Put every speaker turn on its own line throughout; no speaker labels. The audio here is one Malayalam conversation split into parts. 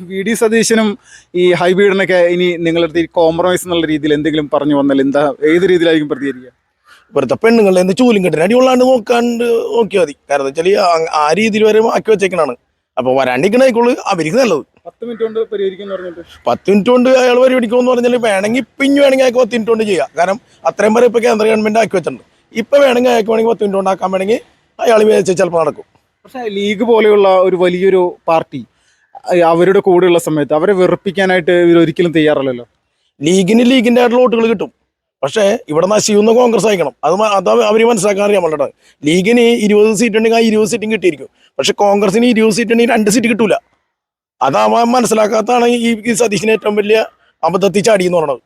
വി ഡി സതീശനും ഈ ഹൈബീഡിനൊക്കെ ഇനി നിങ്ങളുടെ കോംപ്രമൈസ് എന്നുള്ള രീതിയിൽ എന്തെങ്കിലും പറഞ്ഞു വന്നാൽ എന്താ ഏത് രീതിയിലായിരിക്കും പ്രതികരിക്കുക?
ഇപ്പോഴത്തെ പെണ്ണുങ്ങളുടെ എന്ത് ചൂലും കെട്ടിന് അടികൊള്ളാണ്ട് നോക്കിയാൽ മതി. കാരണം എന്താ വെച്ചാൽ ആ രീതിയിൽ വരെ ആക്കി വെച്ചേക്കണാണ്. അപ്പോൾ വരാണ്ടിരിക്കണായിക്കോളൂ അവർക്ക് നല്ലത്.
10 മിനിറ്റ് കൊണ്ട് പരിഹരിക്കും പറഞ്ഞിട്ട്
10 മിനിറ്റ് കൊണ്ട് അയാൾ പരിപാടിക്കുമെന്ന് പറഞ്ഞാൽ വേണമെങ്കിൽ പിഞ്ഞു വേണമെങ്കിൽ അയാൾക്ക് 10 മിനിറ്റ് കൊണ്ട് ചെയ്യാം. കാരണം അത്രയും വരെ ഇപ്പോൾ കേന്ദ്ര ഗവൺമെൻറ് ആക്കി വെച്ചിട്ടുണ്ട്. ഇപ്പോൾ വേണമെങ്കിൽ അയാൾക്ക് വേണമെങ്കിൽ 10 മിനിറ്റ് കൊണ്ടാക്കാൻ വേണമെങ്കിൽ അയാൾ വിചാരിച്ചാൽ ചിലപ്പോൾ നടക്കും.
പക്ഷേ ലീഗ് പോലെയുള്ള ഒരു വലിയൊരു പാർട്ടി അവരുടെ കൂടെയുള്ള സമയത്ത് അവരെ വെറുപ്പിക്കാനായിട്ട് ഇവരൊരിക്കലും തയ്യാറല്ലല്ലോ.
ലീഗിൻ്റെ ആയിട്ടുള്ള വോട്ടുകൾ കിട്ടും. പക്ഷേ ഇവിടെ നശിയുന്ന കോൺഗ്രസ് അയക്കണം. അത് അവർ മനസ്സിലാക്കാൻ അറിയാൻ വേണ്ടത്. ലീഗിന് 20 സീറ്റ് ഉണ്ടെങ്കിൽ ആ 20 സീറ്റും കിട്ടിയിരിക്കും. പക്ഷെ കോൺഗ്രസിന് 20 സീറ്റ് ഉണ്ടെങ്കിൽ 2 സീറ്റ് കിട്ടൂല. അതാവാൻ മനസ്സിലാക്കാത്തതാണ് ഈ സതീശിന് ഏറ്റവും വലിയ അബദ്ധത്തിൽ ചാടി എന്ന് പറയുന്നത്.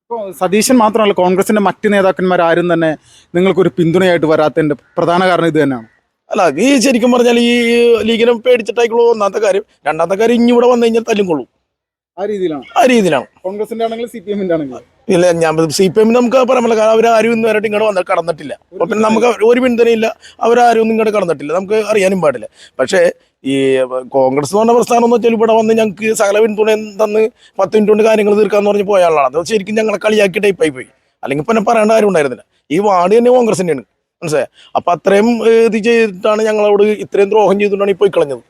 ഇപ്പോൾ സതീശൻ മാത്രമല്ല, കോൺഗ്രസിന്റെ മറ്റ് നേതാക്കന്മാരാരും തന്നെ നിങ്ങൾക്കൊരു പിന്തുണയായിട്ട് വരാത്തതിന്റെ പ്രധാന കാരണം ഇത് തന്നെയാണ്.
അല്ല, ഈ ശരിക്കും പറഞ്ഞാൽ ഈ ലീഗിനെ പേടിച്ചിട്ടായിക്കുള്ളൂ ഒന്നാമത്തെ കാര്യം. രണ്ടാമത്തെ കാര്യം ഇനി ഇവിടെ വന്നു കഴിഞ്ഞാൽ തല്ലും കൊള്ളും.
ആ രീതിയിലാണ് കോൺഗ്രസിന്റെ ആണെങ്കിലും CPM-ന്റെ ആണെങ്കിലും.
ഇല്ല, ഞാൻ CPM നമുക്ക് പറയാൻ പറ്റില്ല. കാരണം അവരാരും ഇന്ന് വരെ ഇങ്ങോട്ട് വന്ന് കടന്നിട്ടില്ല. പിന്നെ നമുക്ക് ഒരു പിന്തുണയില്ല. അവരാരും ഒന്നും ഇങ്ങോട്ട് കടന്നിട്ടില്ല. നമുക്ക് അറിയാനും പാടില്ല. പക്ഷേ ഈ കോൺഗ്രസ് എന്ന് പറഞ്ഞ പ്രസ്ഥാനം എന്ന് വെച്ചാൽ ഇവിടെ വന്ന് ഞങ്ങൾക്ക് സകല പിന്തുണ തന്ന് 10 മിനിറ്റ് കൊണ്ട് കാര്യങ്ങൾ തീർക്കാന്ന് പറഞ്ഞ് പോയ ആളാണ്. അത് ശരിക്കും ഞങ്ങളെ കളിയാക്കി ടൈപ്പായി പോയി. അല്ലെങ്കിൽ പിന്നെ പറയേണ്ട കാര്യം ഉണ്ടായിരുന്നില്ല. ഈ വാർഡ് തന്നെ കോൺഗ്രസ് തന്നെയാണ്, മനസ്സിലായി. അപ്പം അത്രയും ഇത് ചെയ്തിട്ടാണ് ഞങ്ങളോട് ഇത്രയും ദ്രോഹം ചെയ്തുകൊണ്ടാണ് ഈ പോയി കളഞ്ഞത്.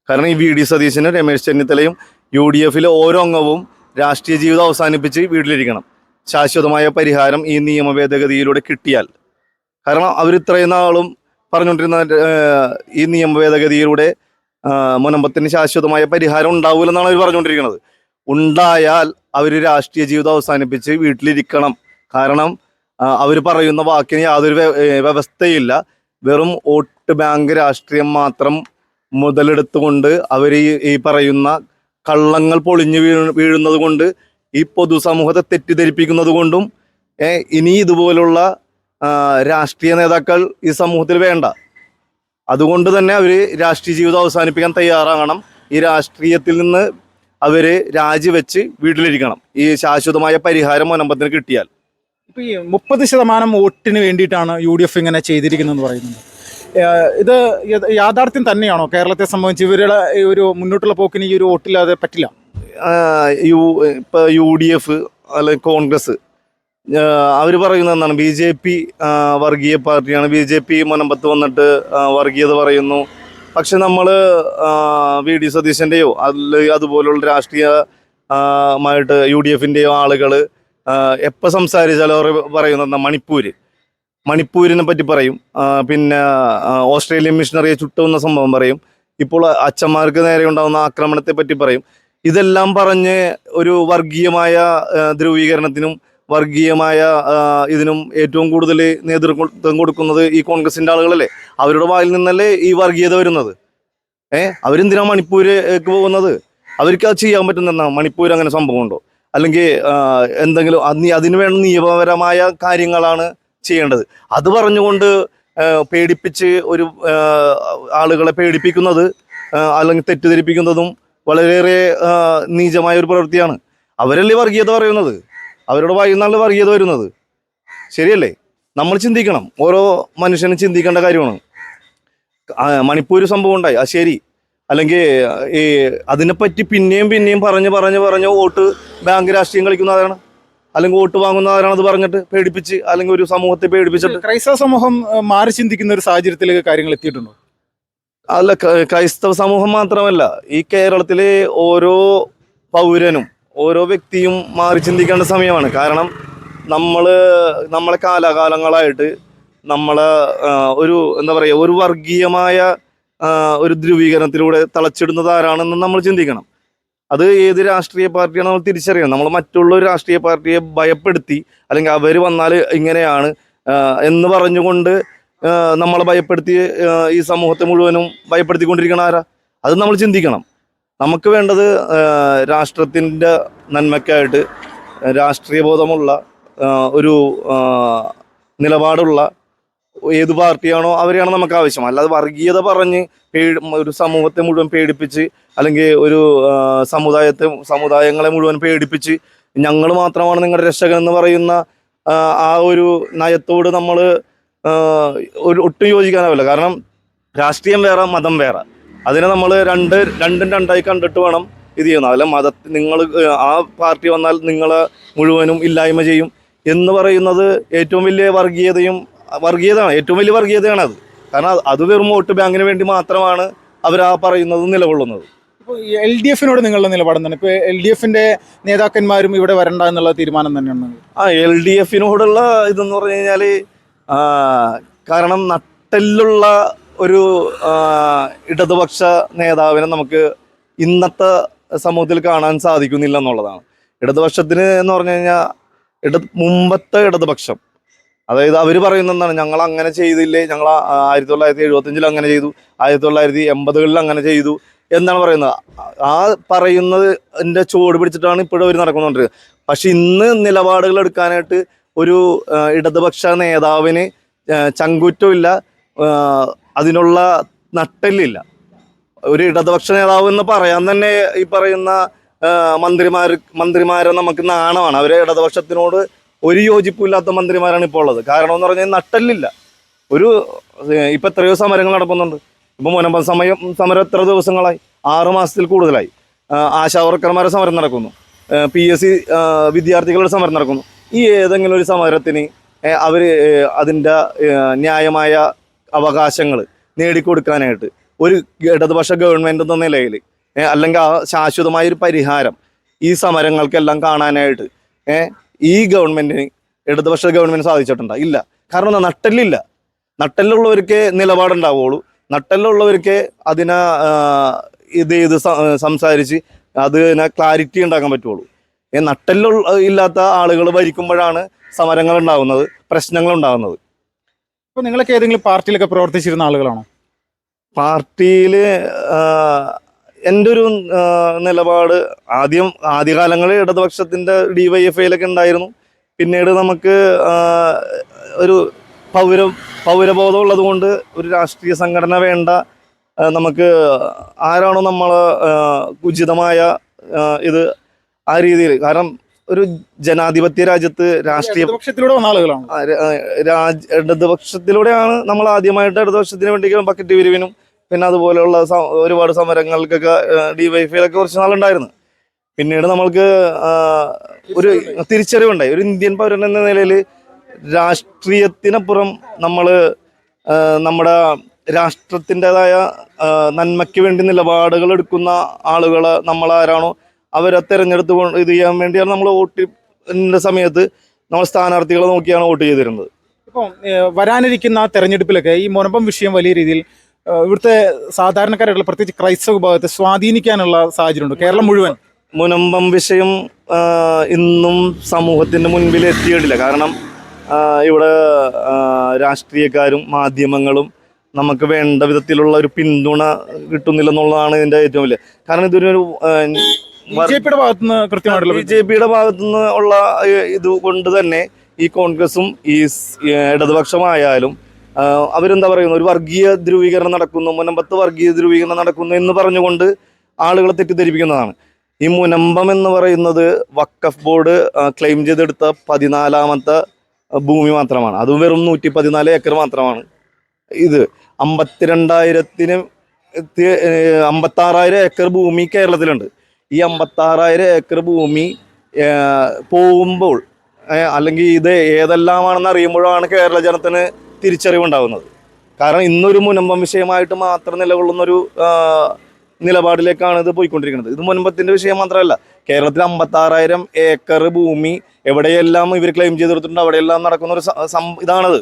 കാരണം ഈ VD സതീശനും രമേശ് ചെന്നിത്തലയും UDF-ലെ ഓരോ അംഗവും രാഷ്ട്രീയ ജീവിതം അവസാനിപ്പിച്ച് വീട്ടിലിരിക്കണം. ശാശ്വതമായ പരിഹാരം ഈ നിയമ ഭേദഗതിയിലൂടെ കിട്ടിയാൽ. കാരണം അവർ ഇത്രയും നാളും പറഞ്ഞുകൊണ്ടിരുന്ന ഈ നിയമ ഭേദഗതിയിലൂടെ മുനമ്പത്തിന് ശാശ്വതമായ പരിഹാരം ഉണ്ടാവില്ലെന്നാണ് അവർ പറഞ്ഞുകൊണ്ടിരിക്കുന്നത്. ഉണ്ടായാൽ അവർ രാഷ്ട്രീയ ജീവിതം അവസാനിപ്പിച്ച് വീട്ടിലിരിക്കണം. കാരണം അവർ പറയുന്ന വാക്കിന് യാതൊരു വ്യവസ്ഥയില്ല. വെറും വോട്ട് ബാങ്ക് രാഷ്ട്രീയം മാത്രം മുതലെടുത്തുകൊണ്ട് അവർ ഈ പറയുന്ന കള്ളങ്ങൾ പൊളിഞ്ഞു വീഴുന്നത് കൊണ്ട്, ഈ പൊതുസമൂഹത്തെ തെറ്റിദ്ധരിപ്പിക്കുന്നത് കൊണ്ടും ഇനി ഇതുപോലുള്ള രാഷ്ട്രീയ നേതാക്കൾ ഈ സമൂഹത്തിൽ വേണ്ട. അതുകൊണ്ട് തന്നെ അവർ രാഷ്ട്രീയ ജീവിതം അവസാനിപ്പിക്കാൻ തയ്യാറാകണം. ഈ രാഷ്ട്രീയത്തിൽ നിന്ന് അവർ രാജിവെച്ച് വീട്ടിലിരിക്കണം. ഈ ശാശ്വതമായ പരിഹാരം മുനമ്പത്തിന് കിട്ടിയാൽ.
ഇപ്പം ഈ 30% വോട്ടിന് വേണ്ടിയിട്ടാണ് UDF ഇങ്ങനെ ചെയ്തിരിക്കുന്നതെന്ന് പറയുന്നത്. ഇത് യാഥാർത്ഥ്യം തന്നെയാണോ? കേരളത്തെ സംബന്ധിച്ച് ഇവരുടെ ഒരു മുന്നോട്ടുള്ള പോക്കിന് ഈ ഒരു വോട്ടില്ലാതെ പറ്റില്ല.
ഇപ്പോൾ UDF അല്ലെങ്കിൽ കോൺഗ്രസ് അവർ പറയുന്നത് എന്താണ്? BJP വർഗീയ പാർട്ടിയാണ്. BJP മുനമ്പത്ത് വന്നിട്ട് വർഗീയത പറയുന്നു. പക്ഷെ നമ്മൾ VD സതീശൻ്റെയോ അതുപോലുള്ള രാഷ്ട്രീയമായിട്ട് UDF-ൻ്റെയോ ആളുകൾ എപ്പോൾ സംസാരിച്ചാലും അവർ പറയുന്നത് മണിപ്പൂരിനെ പറ്റി പറയും. പിന്നെ ഓസ്ട്രേലിയൻ മിഷണറിയെ ചുട്ടുന്ന സംഭവം പറയും. ഇപ്പോൾ അച്ഛന്മാർക്ക് നേരെ ഉണ്ടാകുന്ന ആക്രമണത്തെ പറ്റി പറയും. ഇതെല്ലാം പറഞ്ഞ് ഒരു വർഗീയമായ ധ്രുവീകരണത്തിനും വർഗീയമായ ഇതിനും ഏറ്റവും കൂടുതൽ നേതൃത്വം കൊടുക്കുന്നത് ഈ കോൺഗ്രസിൻ്റെ ആളുകളല്ലേ. അവരുടെ വായിൽ നിന്നല്ലേ ഈ വർഗീയത വരുന്നത്. അവരെന്തിനാ മണിപ്പൂരേക്ക് പോകുന്നത്? അവർക്ക് അത് ചെയ്യാൻ പറ്റുന്ന മണിപ്പൂർ അങ്ങനെ സംഭവം ഉണ്ടോ? അല്ലെങ്കിൽ എന്തെങ്കിലും അതിന് വേണ്ട നിയമപരമായ കാര്യങ്ങളാണ് ചെയ്യേണ്ടത്. അത് പറഞ്ഞുകൊണ്ട് പേടിപ്പിച്ച് ഒരു ആളുകളെ പേടിപ്പിക്കുന്നത് അല്ലെങ്കിൽ തെറ്റിദ്ധരിപ്പിക്കുന്നതും വളരെയേറെ നീചമായ ഒരു പ്രവൃത്തിയാണ്. അവരല്ലേ വർഗീയത പറയുന്നത്? അവരുടെ വായിൽ നിന്നാണ് വർഗീയത വരുന്നത്. ശരിയല്ലേ? നമ്മൾ ചിന്തിക്കണം. ഓരോ മനുഷ്യനും ചിന്തിക്കേണ്ട കാര്യമാണ്. മണിപ്പൂർ സംഭവം ഉണ്ടായി, അത് ശരി. അല്ലെങ്കിൽ ഈ അതിനെപ്പറ്റി പിന്നെയും പറഞ്ഞ് വോട്ട് ബാങ്ക് രാഷ്ട്രീയം കളിക്കുന്നവരാണ്, അല്ലെങ്കിൽ വോട്ട് വാങ്ങുന്നവരാണ്. അത് പറഞ്ഞിട്ട് പേടിപ്പിച്ച് അല്ലെങ്കിൽ ഒരു സമൂഹത്തെ പേടിപ്പിച്ചിട്ട്
ക്രൈസ്തവ സമൂഹം മാറി ചിന്തിക്കുന്ന ഒരു സാഹചര്യത്തിലേക്ക് കാര്യങ്ങൾ എത്തിയിട്ടുണ്ടോ?
അല്ല, ക്രൈസ്തവ സമൂഹം മാത്രമല്ല, ഈ കേരളത്തിലെ ഓരോ പൗരനും ഓരോ വ്യക്തിയും മാറി ചിന്തിക്കേണ്ട സമയമാണ്. കാരണം നമ്മളെ കാലാകാലങ്ങളായിട്ട് നമ്മളെ ഒരു എന്താ പറയുക, ഒരു വർഗീയമായ ഒരു ധ്രുവീകരണത്തിലൂടെ തളച്ചിടുന്നത് ആരാണെന്ന് നമ്മൾ ചിന്തിക്കണം. അത് ഏത് രാഷ്ട്രീയ പാർട്ടിയാണ് നമ്മൾ തിരിച്ചറിയണം. നമ്മൾ മറ്റുള്ള ഒരു രാഷ്ട്രീയ പാർട്ടിയെ ഭയപ്പെടുത്തി അല്ലെങ്കിൽ അവർ വന്നാൽ ഇങ്ങനെയാണ് എന്ന് പറഞ്ഞുകൊണ്ട് നമ്മളെ ഭയപ്പെടുത്തി ഈ സമൂഹത്തെ മുഴുവനും ഭയപ്പെടുത്തിക്കൊണ്ടിരിക്കണ ആരാ? അത് നമ്മൾ ചിന്തിക്കണം. നമുക്ക് വേണ്ടത് രാഷ്ട്രത്തിൻ്റെ നന്മയ്ക്കായിട്ട് രാഷ്ട്രീയ ബോധമുള്ള ഒരു നിലപാടുള്ള ഏത് പാർട്ടിയാണോ അവരെയാണ് നമുക്ക് ആവശ്യം. അല്ലാതെ വർഗീയത പറഞ്ഞ് ഒരു സമൂഹത്തെ മുഴുവൻ പേടിപ്പിച്ച് അല്ലെങ്കിൽ ഒരു സമുദായങ്ങളെ മുഴുവൻ പേടിപ്പിച്ച് ഞങ്ങൾ മാത്രമാണ് നിങ്ങളുടെ രക്ഷകൻ എന്ന് പറയുന്ന ആ ഒരു നയത്തോട് നമ്മൾ ഒട്ടും യോജിക്കാനാവില്ല. കാരണം രാഷ്ട്രീയം വേറെ, മതം വേറെ. അതിനെ നമ്മൾ രണ്ടും രണ്ടായി കണ്ടിട്ട് വേണം ഇത് ചെയ്യുന്നത്. അല്ല നിങ്ങൾ ആ പാർട്ടി വന്നാൽ നിങ്ങളെ മുഴുവനും ഇല്ലായ്മ ചെയ്യും എന്ന് പറയുന്നത് ഏറ്റവും വലിയ വർഗീയതയാണ്, ഏറ്റവും വലിയ വർഗീയതയാണ് അത്. കാരണം അത് വെറും വോട്ട് ബാങ്കിന് വേണ്ടി മാത്രമാണ് അവർ ആ പറയുന്നത് നിലകൊള്ളുന്നത്.
ഇപ്പോൾ LDF-നോട് നിങ്ങളുടെ നിലപാട് എന്താണ്? ഇപ്പോൾ LDF-ന്റെ നേതാക്കന്മാരും ഇവിടെ വരണ്ട എന്നുള്ള തീരുമാനം തന്നെയാണ്.
LDF-നോടുള്ള ഇതെന്ന് പറഞ്ഞു കഴിഞ്ഞാൽ കാരണം നട്ടെല്ലുള്ള ഒരു ഇടതുപക്ഷ നേതാവിനെ നമുക്ക് ഇന്നത്തെ സമൂഹത്തിൽ കാണാൻ സാധിക്കുന്നില്ല എന്നുള്ളതാണ്. ഇടതുപക്ഷത്തിന് എന്ന് പറഞ്ഞു കഴിഞ്ഞാൽ മുമ്പത്തെ ഇടതുപക്ഷം, അതായത് അവർ പറയുന്നത് എന്താണ്, ഞങ്ങൾ അങ്ങനെ ചെയ്തില്ലേ, ഞങ്ങൾ 1975 അങ്ങനെ ചെയ്തു, 1980 അങ്ങനെ ചെയ്തു എന്നാണ് പറയുന്നത്. ആ പറയുന്നതിൻ്റെ ചുവട് പിടിച്ചിട്ടാണ് ഇപ്പോഴും അവർ നടക്കുന്നുകൊണ്ടിരിക്കുന്നത്. പക്ഷെ ഇന്ന് നിലപാടുകൾ എടുക്കാനായിട്ട് ഒരു ഇടതുപക്ഷ നേതാവിന് ചങ്കൂറ്റമില്ല, അതിനുള്ള നട്ടെല്ലില്ല. ഒരു ഇടതുപക്ഷ നേതാവ് എന്ന് പറയാൻ തന്നെ ഈ പറയുന്ന മന്ത്രിമാരെ നമുക്ക് നാണമാണ്. അവരെ ഇടതുപക്ഷത്തിനോട് ഒരു യോജിപ്പില്ലാത്ത മന്ത്രിമാരാണ് ഇപ്പോൾ ഉള്ളത്. കാരണം എന്ന് പറഞ്ഞാൽ നട്ടെല്ലില്ല. ഇപ്പം എത്രയോ സമരങ്ങൾ നടക്കുന്നുണ്ട്. ഇപ്പം മുനമ്പം സമരം എത്ര ദിവസങ്ങളായി? 6 മാസത്തിൽ കൂടുതലായി. ആശാവർക്കർമാരുടെ സമരം നടക്കുന്നു, PSC വിദ്യാർത്ഥികളുടെ സമരം നടക്കുന്നു. ഈ ഏതെങ്കിലും ഒരു സമരത്തിന് അവർ അതിൻ്റെ ന്യായമായ അവകാശങ്ങൾ നേടിക്കൊടുക്കാനായിട്ട് ഒരു ഇടതുപക്ഷ ഗവൺമെൻറ് എന്ന നിലയിൽ അല്ലെങ്കിൽ ആ ശാശ്വതമായൊരു പരിഹാരം ഈ സമരങ്ങൾക്കെല്ലാം കാണാനായിട്ട് ഈ ഗവൺമെൻറ്റിന്, ഇടതുപക്ഷ ഗവൺമെൻറ് സാധിച്ചിട്ടുണ്ടോ? ഇല്ല. കാരണം നട്ടെല്ലില്ല. നട്ടെല്ലുള്ളവർക്ക് നിലപാടുണ്ടാവുള്ളൂ, നട്ടെല്ലുള്ളവർക്ക് അതിനെ സംസാരിച്ച് അതിനെ ക്ലാരിറ്റി ഉണ്ടാക്കാൻ പറ്റുള്ളൂ. ഇല്ലാത്ത ആളുകൾ ഭരിക്കുമ്പോഴാണ് സമരങ്ങൾ ഉണ്ടാകുന്നത്, പ്രശ്നങ്ങൾ ഉണ്ടാകുന്നത്.
ഇപ്പോൾ നിങ്ങളൊക്കെ ഏതെങ്കിലും പാർട്ടിയിലൊക്കെ പ്രവർത്തിച്ചിരുന്ന ആളുകളാണോ?
പാർട്ടിയിൽ എൻ്റെ ഒരു നിലപാട് ആദ്യകാലങ്ങളിൽ ഇടതുപക്ഷത്തിൻ്റെ DYFIയിലൊക്കെ ഉണ്ടായിരുന്നു. പിന്നീട് നമുക്ക് ഒരു പൗരബോധം ഉള്ളത് കൊണ്ട് ഒരു രാഷ്ട്രീയ സംഘടന വേണ്ട, നമുക്ക് ആരാണോ നമ്മൾ ഉചിതമായ ഇത് ആ രീതിയിൽ. കാരണം ഒരു ജനാധിപത്യ രാജ്യത്ത്
ഇടതുപക്ഷത്തിലൂടെ വന്ന ആളുകളാണ്.
ഇടതുപക്ഷത്തിലൂടെയാണ് നമ്മൾ ആദ്യമായിട്ട് ഇടതുപക്ഷത്തിന് വേണ്ടി ബക്കറ്റ് പിരിവിനും പിന്നെ അതുപോലെയുള്ള ഒരുപാട് സമരങ്ങൾക്കൊക്കെ DYFIയിലൊക്കെ കുറച്ച് നാളുണ്ടായിരുന്നു. പിന്നീട് നമ്മൾക്ക് ഒരു തിരിച്ചറിവുണ്ടായി. ഒരു ഇന്ത്യൻ പൗരൻ എന്ന നിലയിൽ രാഷ്ട്രീയത്തിനപ്പുറം നമ്മൾ നമ്മുടെ രാഷ്ട്രത്തിൻ്റെതായ നന്മയ്ക്ക് വേണ്ടി നിലപാടുകൾ എടുക്കുന്ന ആളുകൾ നമ്മളാരാണോ അവരെ തിരഞ്ഞെടുത്ത് ഇത് ചെയ്യാൻ വേണ്ടിയാണ് നമ്മൾ വോട്ടിൻ്റെ സമയത്ത് നമ്മൾ സ്ഥാനാർത്ഥികളെ നോക്കിയാണ് വോട്ട് ചെയ്തിരുന്നത്.
ഇപ്പം വരാനിരിക്കുന്ന തെരഞ്ഞെടുപ്പിലൊക്കെ ഈ മുനമ്പം വിഷയം വലിയ രീതിയിൽ ഇവിടുത്തെ സാധാരണക്കാരായിട്ടുള്ള പ്രത്യേകിച്ച് ക്രൈസ്തവ വിഭാഗത്തെ സ്വാധീനിക്കാനുള്ള സാഹചര്യമുണ്ട്. കേരളം മുഴുവൻ
മുനമ്പം വിഷയം ഇന്നും സമൂഹത്തിൻ്റെ മുൻപിൽ എത്തിയിട്ടില്ല. കാരണം ഇവിടെ രാഷ്ട്രീയക്കാരും മാധ്യമങ്ങളും നമുക്ക് വേണ്ട വിധത്തിലുള്ള ഒരു പിന്തുണ കിട്ടുന്നില്ലെന്നുള്ളതാണ് ഇതിൻ്റെ ഏറ്റവും വലിയ കാരണം. ഇതൊരു
BJPയുടെ ഭാഗത്തുനിന്ന് കൃത്യമായിട്ടുള്ള
BJPയുടെ ഭാഗത്തുനിന്ന് ഉള്ള ഇത് കൊണ്ട് തന്നെ ഈ കോൺഗ്രസും ഈ ഇടതുപക്ഷമായാലും അവരെന്താ പറയുന്നത്, ഒരു വർഗീയ ധ്രുവീകരണം നടക്കുന്നു, മുനമ്പത്ത് വർഗീയ ധ്രുവീകരണം നടക്കുന്നു എന്ന് പറഞ്ഞുകൊണ്ട് ആളുകളെ തെറ്റിദ്ധരിപ്പിക്കുന്നതാണ്. ഈ മുനമ്പം എന്ന് പറയുന്നത് വഖഫ് ബോർഡ് ക്ലെയിം ചെയ്തെടുത്ത 14ാമത്തെ ഭൂമി മാത്രമാണ്. അതും വെറും 114 ഏക്കർ മാത്രമാണ്. ഇത് 56,000 ഏക്കർ ഭൂമി കേരളത്തിലുണ്ട്. ഈ 56,000 ഏക്കർ ഭൂമി പോകുമ്പോൾ അല്ലെങ്കിൽ ഇത് ഏതെല്ലാമാണെന്ന് അറിയുമ്പോഴാണ് കേരള ജനത്തിന് തിരിച്ചറിവുണ്ടാകുന്നത്. കാരണം ഇന്നൊരു മുനമ്പം വിഷയമായിട്ട് മാത്രം നിലകൊള്ളുന്നൊരു നിലപാടിലേക്കാണ് ഇത് പോയിക്കൊണ്ടിരിക്കുന്നത്. ഇത് മുനമ്പത്തിൻ്റെ വിഷയം മാത്രമല്ല, കേരളത്തിൽ 56,000 ഏക്കർ ഭൂമി എവിടെയെല്ലാം ഇവർ ക്ലെയിം ചെയ്തെടുത്തിട്ടുണ്ട് അവിടെയെല്ലാം നടക്കുന്ന ഒരു ഇതാണത്.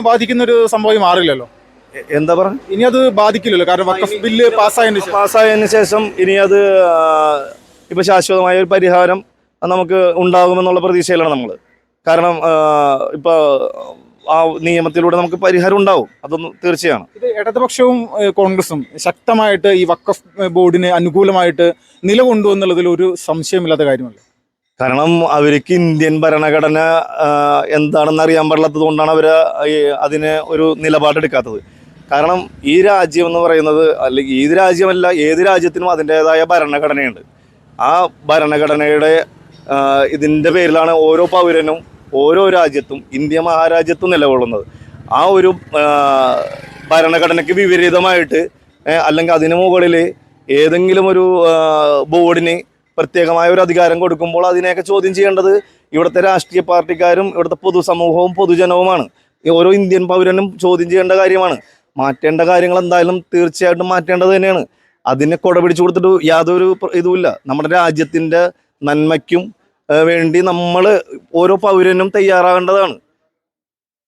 ബാധിക്കുന്ന ഒരു സംഭവം മാറില്ലല്ലോ.
എന്താ പറയുക,
ഇനി അത് ബാധിക്കില്ലല്ലോ. കാരണം വഖഫ് ബില്ല്
പാസ്സായതിനു ശേഷം ഇനി അത് ഇപ്പൊ ശാശ്വതമായ ഒരു പരിഹാരം നമുക്ക് ഉണ്ടാകുമെന്നുള്ള പ്രതീക്ഷയിലാണ് നമ്മൾ. കാരണം ഇപ്പൊ ആ നിയമത്തിലൂടെ നമുക്ക് പരിഹാരം ഉണ്ടാവും, അതൊന്നും തീർച്ചയാണ്.
ഇത് ഇടതുപക്ഷവും കോൺഗ്രസും ശക്തമായിട്ട് ഈ വഖഫ് ബോർഡിന് അനുകൂലമായിട്ട് നിലകൊണ്ടുവന്നുള്ളതിൽ ഒരു സംശയമില്ലാത്ത കാര്യമല്ല.
കാരണം അവർക്ക് ഇന്ത്യൻ ഭരണഘടന എന്താണെന്ന് അറിയാൻ പാടില്ലാത്തത് കൊണ്ടാണ് അവർ അതിന് ഒരു നിലപാടെടുക്കാത്തത്. കാരണം ഈ രാജ്യം എന്ന് പറയുന്നത്, അല്ലെങ്കിൽ ഏത് രാജ്യമല്ല, ഏത് രാജ്യത്തിനും അതിൻ്റെതായ ഭരണഘടനയുണ്ട്. ആ ഭരണഘടനയുടെ ഇതിൻ്റെ പേരിലാണ് ഓരോ പൗരനും ഓരോ രാജ്യത്തും ഇന്ത്യ മഹാരാജ്യത്തും നിലകൊള്ളുന്നത്. ആ ഒരു ഭരണഘടനയ്ക്ക് വിപരീതമായിട്ട് അല്ലെങ്കിൽ അതിന് മുകളിൽ ഏതെങ്കിലും ഒരു ബോർഡിന് പ്രത്യേകമായ ഒരു അധികാരം കൊടുക്കുമ്പോൾ അതിനെയൊക്കെ ചോദ്യം ചെയ്യേണ്ടത് ഇവിടുത്തെ രാഷ്ട്രീയ പാർട്ടിക്കാരും ഇവിടുത്തെ പൊതുസമൂഹവും പൊതുജനവുമാണ്. ഈ ഓരോ ഇന്ത്യൻ പൗരനും ചോദ്യം ചെയ്യേണ്ട കാര്യമാണ്. മാറ്റേണ്ട കാര്യങ്ങൾ എന്തായാലും തീർച്ചയായിട്ടും മാറ്റേണ്ടത് തന്നെയാണ്. അതിനെ കൊട പിടിച്ചു കൊടുത്തിട്ട് യാതൊരു ഇതുമില്ല. നമ്മുടെ രാജ്യത്തിൻ്റെ നന്മയ്ക്കും വേണ്ടി നമ്മൾ ഓരോ പൗരനും തയ്യാറാകേണ്ടതാണ്.